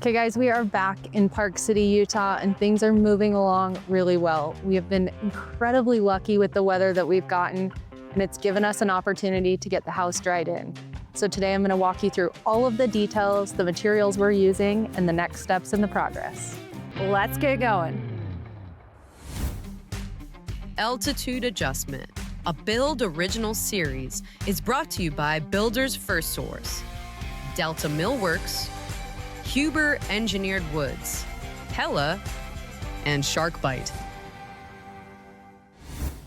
Okay guys, we are back in Park City, Utah, and things are moving along really well. We have been incredibly lucky with the weather that we've gotten, and it's given us an opportunity to get the house dried in. So today I'm going to walk you through all of the details, the materials we're using, and the next steps in the progress. Let's get going. Altitude Adjustment, a Build Original series, is brought to you by Builders FirstSource, Delta Millworks, Huber Engineered Woods, Pella, and Sharkbite.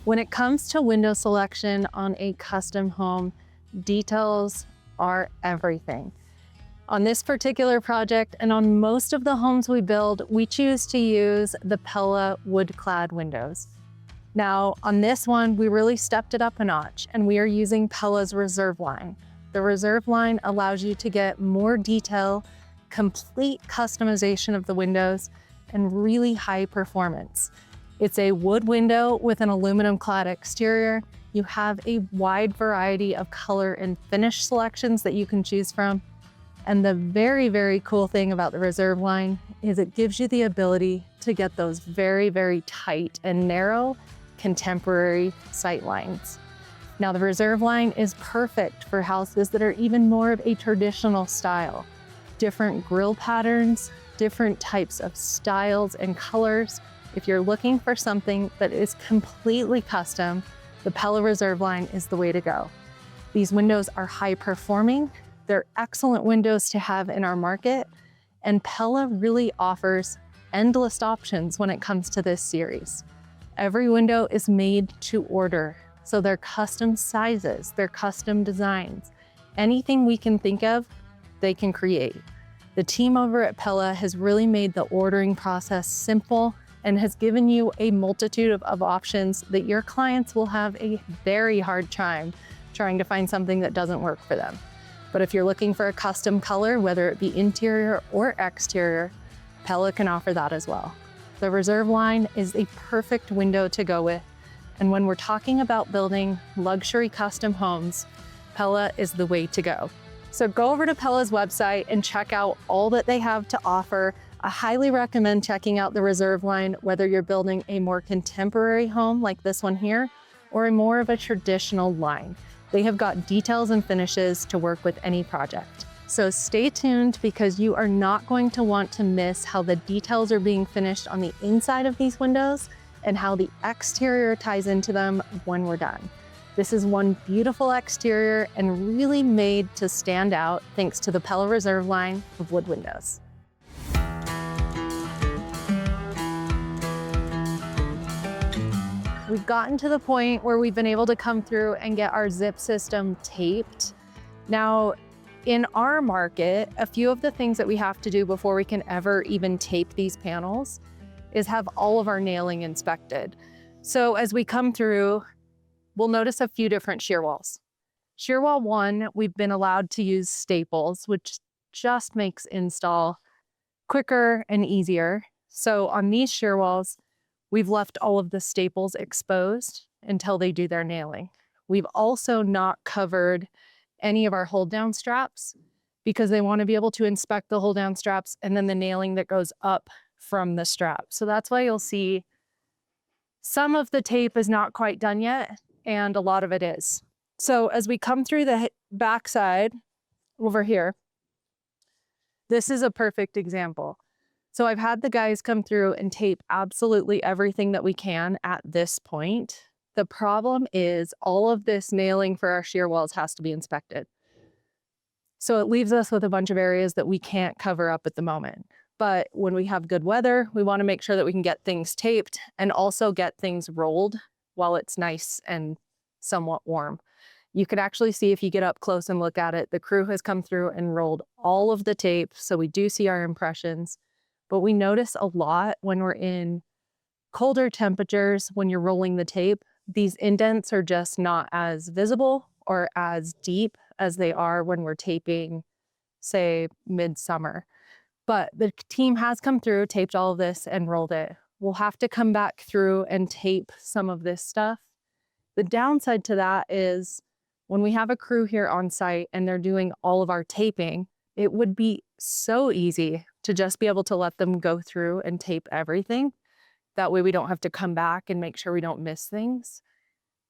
When it comes to window selection on a custom home, details are everything. On this particular project and on most of the homes we build, we choose to use the Pella wood-clad windows. Now, on this one, we really stepped it up a notch, and we are using Pella's Reserve line. The Reserve line allows you to get more detail, complete customization of the windows, and really high performance. It's a wood window with an aluminum clad exterior. You have a wide variety of color and finish selections that you can choose from. And the very, very cool thing about the Reserve line is it gives you the ability to get those very, very tight and narrow contemporary sight lines. Now, the Reserve line is perfect for houses that are even more of a traditional style. Different grille patterns, different types of styles and colors. If you're looking for something that is completely custom, the Pella Reserve line is the way to go. These windows are high performing. They're excellent windows to have in our market, and Pella really offers endless options when it comes to this series. Every window is made to order, so they're custom sizes, they're custom designs. Anything we can think of, they can create. The team over at Pella has really made the ordering process simple and has given you a multitude of options that your clients will have a very hard time trying to find something that doesn't work for them. But if you're looking for a custom color, whether it be interior or exterior, Pella can offer that as well. The Reserve line is a perfect window to go with. And when we're talking about building luxury custom homes, Pella is the way to go. So go over to Pella's website and check out all that they have to offer. I highly recommend checking out the Reserve line, whether you're building a more contemporary home like this one here, or a more of a traditional line. They have got details and finishes to work with any project. So stay tuned, because you are not going to want to miss how the details are being finished on the inside of these windows and how the exterior ties into them when we're done. This is one beautiful exterior and really made to stand out thanks to the Pella Reserve line of wood windows. We've gotten to the point where we've been able to come through and get our zip system taped. Now, in our market, a few of the things that we have to do before we can ever even tape these panels is have all of our nailing inspected. So as we come through, we'll notice a few different shear walls. Shear wall 1, we've been allowed to use staples, which just makes install quicker and easier. So on these shear walls, we've left all of the staples exposed until they do their nailing. We've also not covered any of our hold down straps because they want to be able to inspect the hold down straps and then the nailing that goes up from the strap. So that's why you'll see some of the tape is not quite done yet, and a lot of it is. So as we come through the backside over here, this is a perfect example. So I've had the guys come through and tape absolutely everything that we can at this point. The problem is all of this nailing for our shear walls has to be inspected. So it leaves us with a bunch of areas that we can't cover up at the moment. But when we have good weather, we want to make sure that we can get things taped and also get things rolled while it's nice and somewhat warm. You could actually see, if you get up close and look at it, the crew has come through and rolled all of the tape. So we do see our impressions, but we notice a lot when we're in colder temperatures, when you're rolling the tape, these indents are just not as visible or as deep as they are when we're taping, say, midsummer. But the team has come through, taped all of this and rolled it. We'll have to come back through and tape some of this stuff. The downside to that is when we have a crew here on site and they're doing all of our taping, it would be so easy to just be able to let them go through and tape everything. That way we don't have to come back and make sure we don't miss things.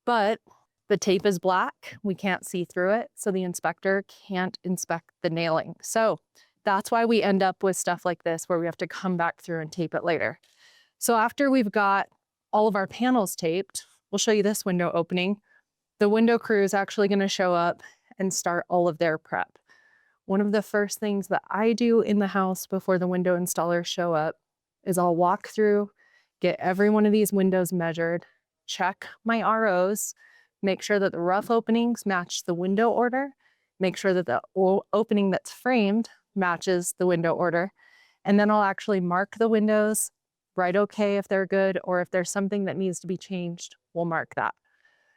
But the tape is black, we can't see through it, so the inspector can't inspect the nailing. So that's why we end up with stuff like this where we have to come back through and tape it later. So after we've got all of our panels taped, we'll show you this window opening. The window crew is actually going to show up and start all of their prep. One of the first things that I do in the house before the window installers show up is I'll walk through, get every one of these windows measured, check my ROs, make sure that the rough openings match the window order, make sure that the opening that's framed matches the window order, and then I'll actually mark the windows, write okay if they're good, or if there's something that needs to be changed, we'll mark that.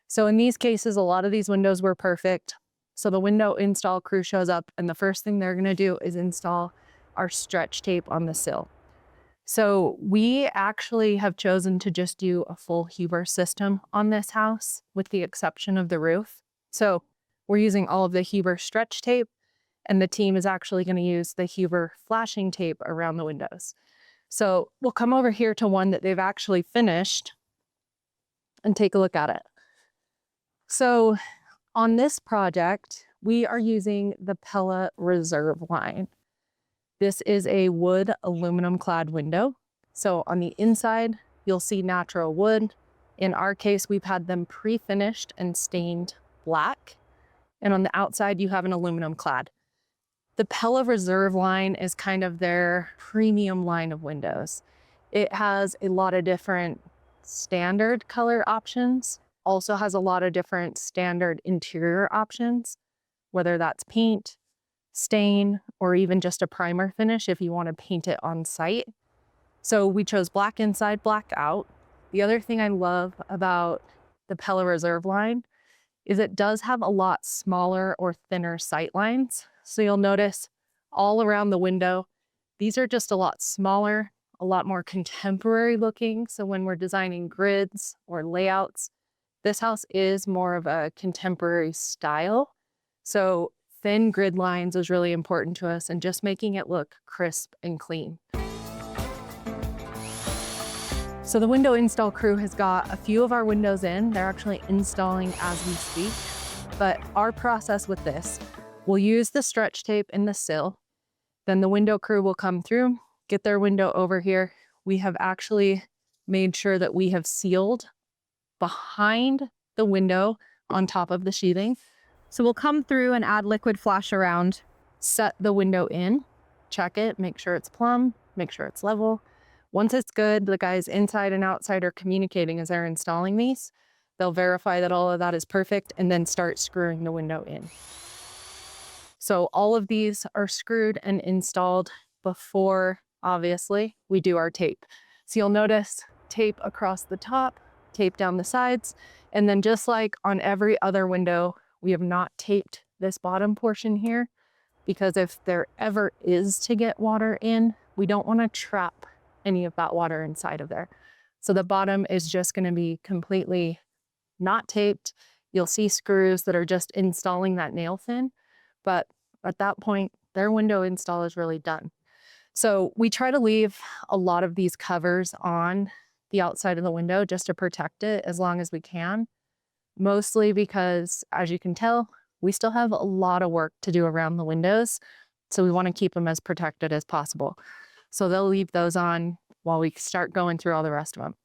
So in these cases, a lot of these windows were perfect. So the window install crew shows up and the first thing they're gonna do is install our stretch tape on the sill. So we actually have chosen to just do a full Huber system on this house with the exception of the roof. So we're using all of the Huber stretch tape and the team is actually going to use the Huber flashing tape around the windows. So we'll come over here to one that they've actually finished and take a look at it. So on this project, we are using the Pella Reserve line. This is a wood aluminum clad window. So on the inside, you'll see natural wood. In our case, we've had them pre-finished and stained black. And on the outside, you have an aluminum clad. The Pella Reserve line is kind of their premium line of windows. It has a lot of different standard color options, also has a lot of different standard interior options, whether that's paint, stain, or even just a primer finish if you want to paint it on site. So we chose black inside, black out. The other thing I love about the Pella Reserve line is it does have a lot smaller or thinner sight lines. So you'll notice all around the window, these are just a lot smaller, a lot more contemporary looking. So when we're designing grids or layouts, this house is more of a contemporary style. So thin grid lines was really important to us and just making it look crisp and clean. So the window install crew has got a few of our windows in. They're actually installing as we speak. But our process with this, we'll use the stretch tape in the sill. Then the window crew will come through, get their window over here. We have actually made sure that we have sealed behind the window on top of the sheathing. So we'll come through and add liquid flash around, set the window in, check it, make sure it's plumb, make sure it's level. Once it's good, the guys inside and outside are communicating as they're installing these. They'll verify that all of that is perfect and then start screwing the window in. So all of these are screwed and installed before, obviously, we do our tape. So you'll notice tape across the top, tape down the sides, and then just like on every other window, we have not taped this bottom portion here because if there ever is to get water in, we don't want to trap any of that water inside of there. So the bottom is just going to be completely not taped. You'll see screws that are just installing that nail fin, but at that point, their window install is really done. So we try to leave a lot of these covers on the outside of the window just to protect it as long as we can. Mostly because, as you can tell, we still have a lot of work to do around the windows. So we want to keep them as protected as possible. So they'll leave those on while we start going through all the rest of them.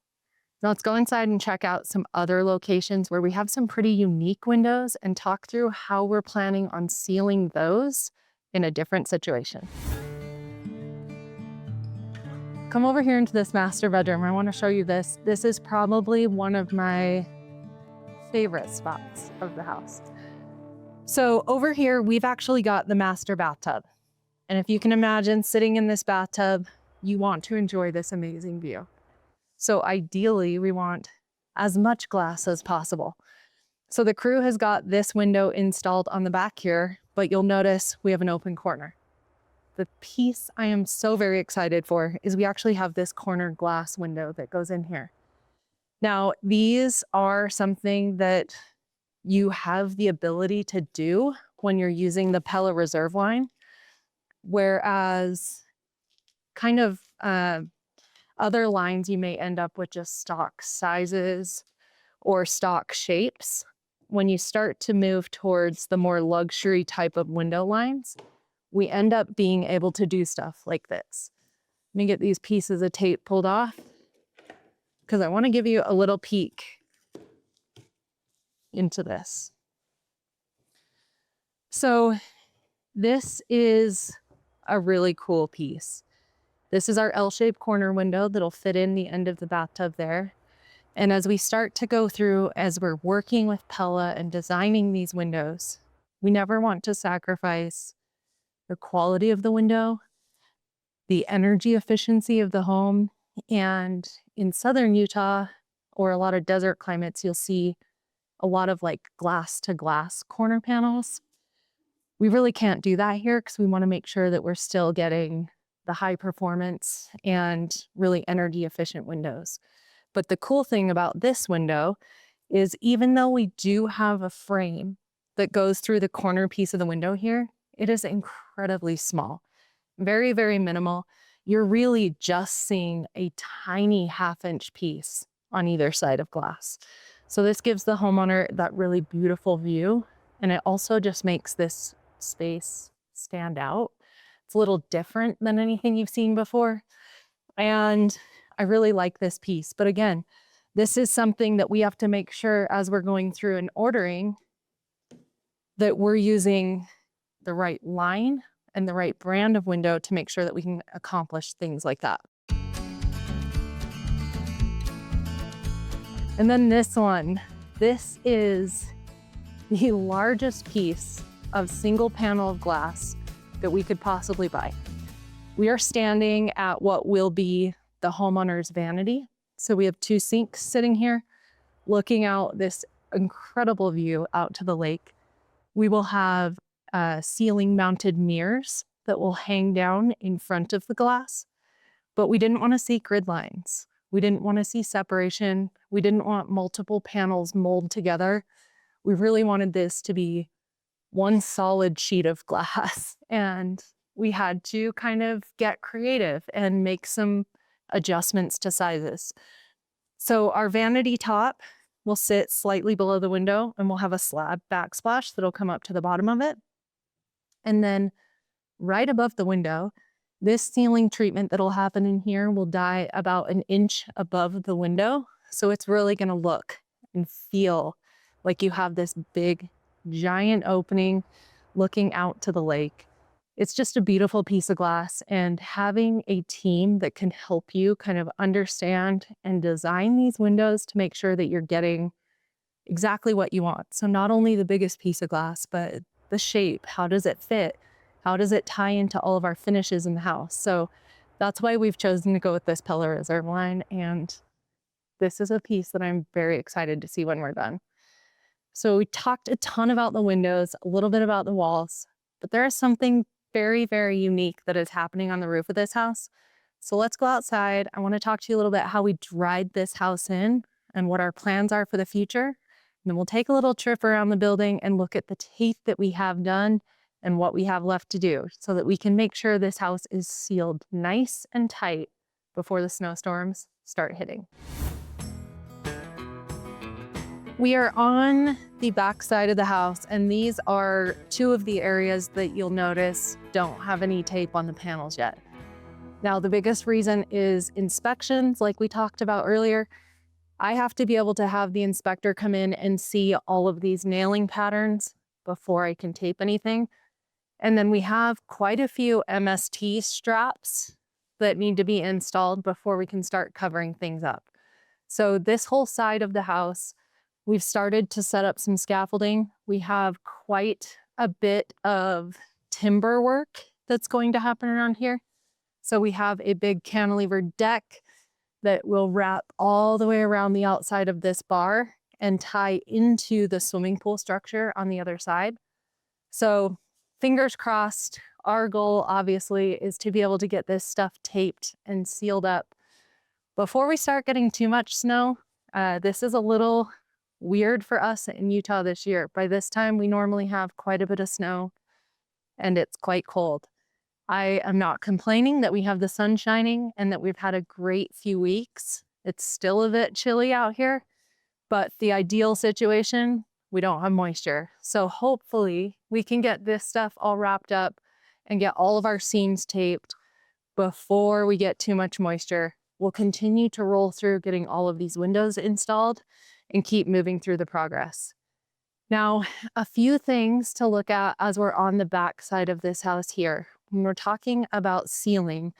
Now let's go inside and check out some other locations where we have some pretty unique windows and talk through how we're planning on sealing those in a different situation. Come over here into this master bedroom. I want to show you this. This is probably one of my favorite spots of the house. So over here, we've actually got the master bathtub. And if you can imagine sitting in this bathtub, you want to enjoy this amazing view. So ideally, we want as much glass as possible. So the crew has got this window installed on the back here, but you'll notice we have an open corner. The piece I am so very excited for is we actually have this corner glass window that goes in here. Now, these are something that you have the ability to do when you're using the Pella Reserve line. Whereas kind of other lines, you may end up with just stock sizes or stock shapes. When you start to move towards the more luxury type of window lines, we end up being able to do stuff like this. Let me get these pieces of tape pulled off because I want to give you a little peek into this. So this is a really cool piece. This is our L-shaped corner window that'll fit in the end of the bathtub there. And as we start to go through, as we're working with Pella and designing these windows, we never want to sacrifice the quality of the window, the energy efficiency of the home. And in southern Utah, or a lot of desert climates, you'll see a lot of like glass to glass corner panels. We really can't do that here because we want to make sure that we're still getting the high performance and really energy efficient windows. But the cool thing about this window is even though we do have a frame that goes through the corner piece of the window here, it is incredibly small, very, very minimal. You're really just seeing a tiny 1/2-inch piece on either side of glass. So this gives the homeowner that really beautiful view. And it also just makes this space stand out. It's a little different than anything you've seen before. And I really like this piece. But again, this is something that we have to make sure as we're going through and ordering that we're using the right line and the right brand of window to make sure that we can accomplish things like that. And then this one, this is the largest piece of single panel of glass that we could possibly buy. We are standing at what will be the homeowner's vanity. So we have 2 sinks sitting here, looking out this incredible view out to the lake. We will have ceiling mounted mirrors that will hang down in front of the glass, but we didn't want to see grid lines. We didn't want to see separation. We didn't want multiple panels mold together. We really wanted this to be one solid sheet of glass. And we had to kind of get creative and make some adjustments to sizes. So our vanity top will sit slightly below the window and we'll have a slab backsplash that'll come up to the bottom of it. And then right above the window, this ceiling treatment that'll happen in here will die about 1 inch above the window. So it's really gonna look and feel like you have this big, giant opening looking out to the lake. It's just a beautiful piece of glass, and having a team that can help you kind of understand and design these windows to make sure that you're getting exactly what you want. So not only the biggest piece of glass, but the shape, how does it fit? How does it tie into all of our finishes in the house? So that's why we've chosen to go with this Pella Reserve line. And this is a piece that I'm very excited to see when we're done. So we talked a ton about the windows, a little bit about the walls, but there is something very, very unique that is happening on the roof of this house. So let's go outside. I want to talk to you a little bit how we dried this house in and what our plans are for the future. And then we'll take a little trip around the building and look at the tape that we have done and what we have left to do so that we can make sure this house is sealed nice and tight before the snowstorms start hitting. We are on the back side of the house, and these are 2 of the areas that you'll notice don't have any tape on the panels yet. Now, the biggest reason is inspections, like we talked about earlier. I have to be able to have the inspector come in and see all of these nailing patterns before I can tape anything. And then we have quite a few MST straps that need to be installed before we can start covering things up. So this whole side of the house, we've started to set up some scaffolding. We have quite a bit of timber work that's going to happen around here. So we have a big cantilever deck that will wrap all the way around the outside of this bar and tie into the swimming pool structure on the other side. So fingers crossed, our goal obviously is to be able to get this stuff taped and sealed up before we start getting too much snow. This is a little weird for us in Utah this year. By this time, we normally have quite a bit of snow and it's quite cold. I am not complaining that we have the sun shining and that we've had a great few weeks. It's still a bit chilly out here, but the ideal situation, we don't have moisture. So hopefully we can get this stuff all wrapped up and get all of our seams taped before we get too much moisture. We'll continue to roll through getting all of these windows installed and keep moving through the progress. Now, a few things to look at as we're on the back side of this house here. When we're talking about sealing,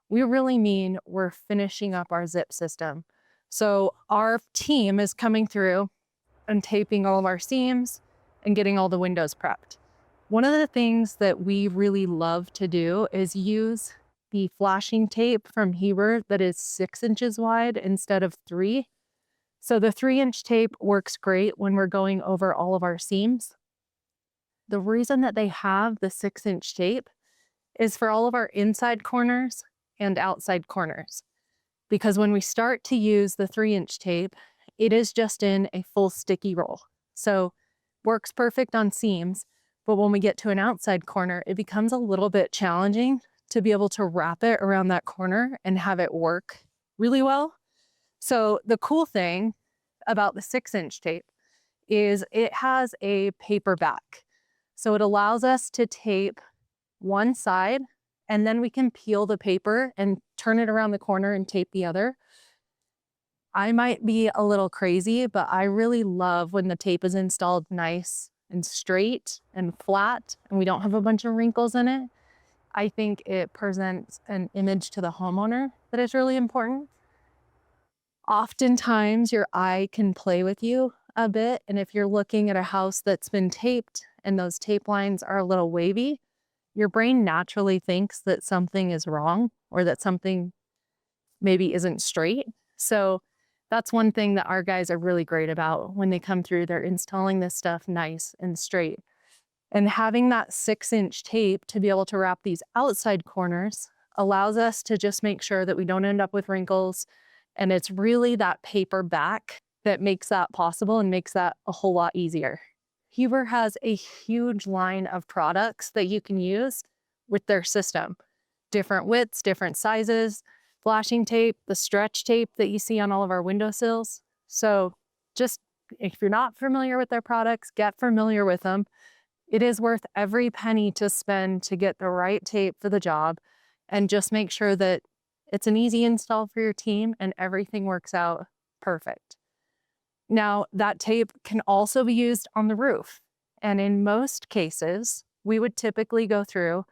we really mean we're finishing up our zip system. So our team is coming through and taping all of our seams and getting all the windows prepped. One of the things that we really love to do is use the flashing tape from Huber that is 6 inches wide instead of 3. So the 3-inch tape works great when we're going over all of our seams. The reason that they have the 6-inch tape is for all of our inside corners and outside corners. Because when we start to use the 3-inch tape, it is just in a full sticky roll. So works perfect on seams, but when we get to an outside corner, it becomes a little bit challenging to be able to wrap it around that corner and have it work really well. So the cool thing about the 6-inch tape is it has a paper back. So it allows us to tape one side and then we can peel the paper and turn it around the corner and tape the other. I might be a little crazy, but I really love when the tape is installed nice and straight and flat and we don't have a bunch of wrinkles in it. I think it presents an image to the homeowner that is really important. Oftentimes your eye can play with you a bit. And if you're looking at a house that's been taped and those tape lines are a little wavy, your brain naturally thinks that something is wrong or that something maybe isn't straight. So that's one thing that our guys are really great about when they come through. They're installing this stuff nice and straight. And having that 6-inch tape to be able to wrap these outside corners allows us to just make sure that we don't end up with wrinkles. And it's really that paper back that makes that possible and makes that a whole lot easier. Huber has a huge line of products that you can use with their system. Different widths, different sizes, flashing tape, the stretch tape that you see on all of our windowsills. So just if you're not familiar with their products, get familiar with them. It is worth every penny to spend to get the right tape for the job and just make sure that it's an easy install for your team and everything works out perfect. Now, that tape can also be used on the roof. And in most cases, we would typically go through,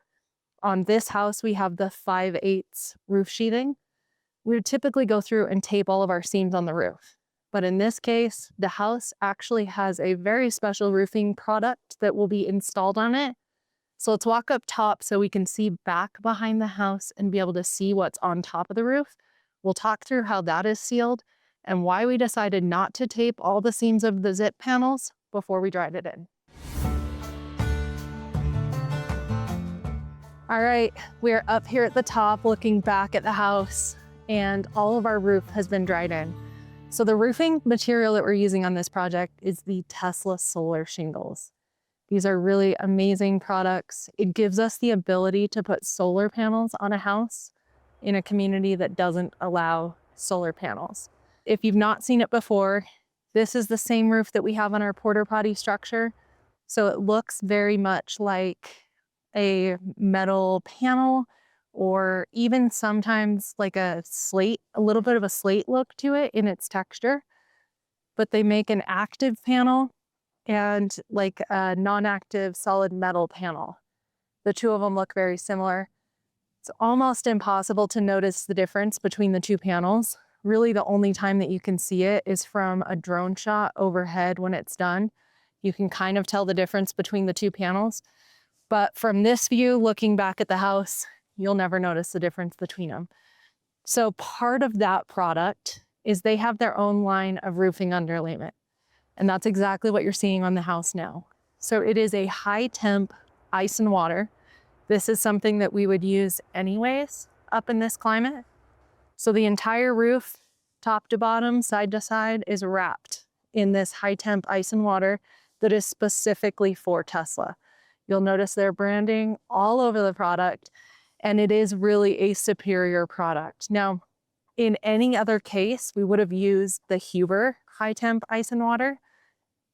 on this house, we have the 5/8 roof sheathing. We would typically go through and tape all of our seams on the roof. But in this case, the house actually has a very special roofing product that will be installed on it. So let's walk up top so we can see back behind the house and be able to see what's on top of the roof. We'll talk through how that is sealed and why we decided not to tape all the seams of the zip panels before we dried it in. All right, we're up here at the top looking back at the house and all of our roof has been dried in. So the roofing material that we're using on this project is the Tesla solar shingles. These are really amazing products. It gives us the ability to put solar panels on a house in a community that doesn't allow solar panels. If you've not seen it before, this is the same roof that we have on our porta potty structure. So it looks very much like a metal panel or even sometimes like a slate, a little bit of a slate look to it in its texture. But they make an active panel and like a non-active solid metal panel. The two of them look very similar. It's almost impossible to notice the difference between the two panels. Really, the only time that you can see it is from a drone shot overhead when it's done. You can kind of tell the difference between the two panels. But from this view, looking back at the house, you'll never notice the difference between them. So part of that product is they have their own line of roofing underlayment. And that's exactly what you're seeing on the house now. So it is a high temp ice and water. This is something that we would use anyways up in this climate. So the entire roof, top to bottom, side to side, is wrapped in this high temp ice and water that is specifically for Tesla. You'll notice their branding all over the product. and it is really a superior product. Now, in any other case, we would have used the Huber high temp ice and water.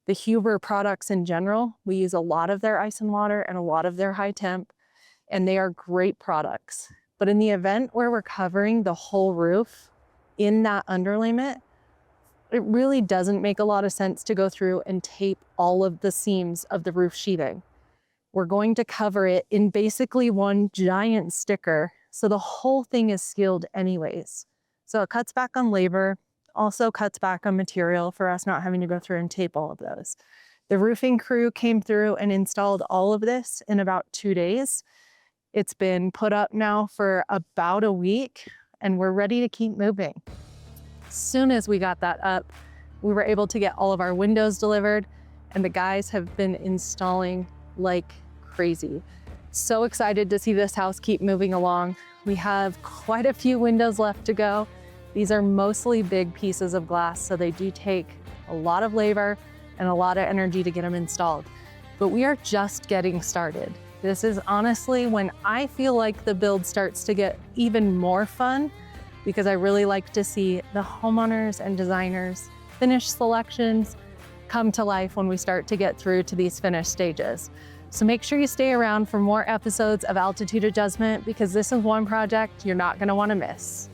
The Huber products in general, we use a lot of their ice and water and a lot of their high temp, and they are great products. But in the event where we're covering the whole roof in that underlayment, it really doesn't make a lot of sense to go through and tape all of the seams of the roof sheathing. We're going to cover it in basically one giant sticker, so the whole thing is sealed anyways. So it cuts back on labor, also cuts back on material for us not having to go through and tape all of those. The roofing crew came through and installed all of this in about 2 days. It's been put up now for about a week, and we're ready to keep moving. As soon as we got that up, we were able to get all of our windows delivered, and the guys have been installing like crazy. So excited to see this house keep moving along. We have quite a few windows left to go. These are mostly big pieces of glass, so they do take a lot of labor and a lot of energy to get them installed. But we are just getting started. This is honestly when I feel like the build starts to get even more fun, because I really like to see the homeowners and designers' finished selections come to life when we start to get through to these finished stages. So make sure you stay around for more episodes of Altitude Adjustment, because this is one project you're not going to want to miss.